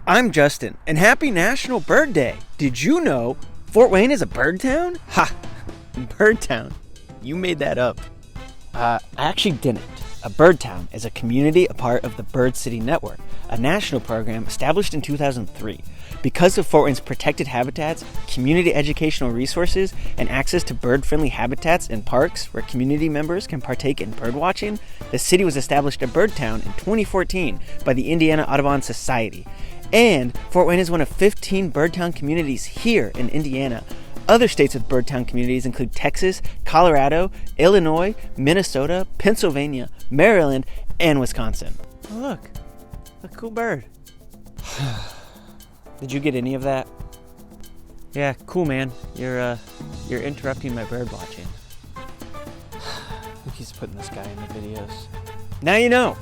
I'm Justin, and happy National Bird Day! Did you know Fort Wayne is a bird town? Ha! Bird town. You made that up. I actually didn't. A bird town is a community, a part of the Bird City Network, a national program established in 2003. Because of Fort Wayne's protected habitats, community educational resources, and access to bird-friendly habitats and parks where community members can partake in bird watching, the city was established a bird town in 2014 by the Indiana Audubon Society. And Fort Wayne is one of 15 bird town communities here in Indiana. Other states with bird town communities include Texas, Colorado, Illinois, Minnesota, Pennsylvania, Maryland, and Wisconsin. Oh, look, a cool bird. Did you get any of that? Yeah, cool, man. You're interrupting my bird watching. Who keeps putting this guy in the videos? Now you know.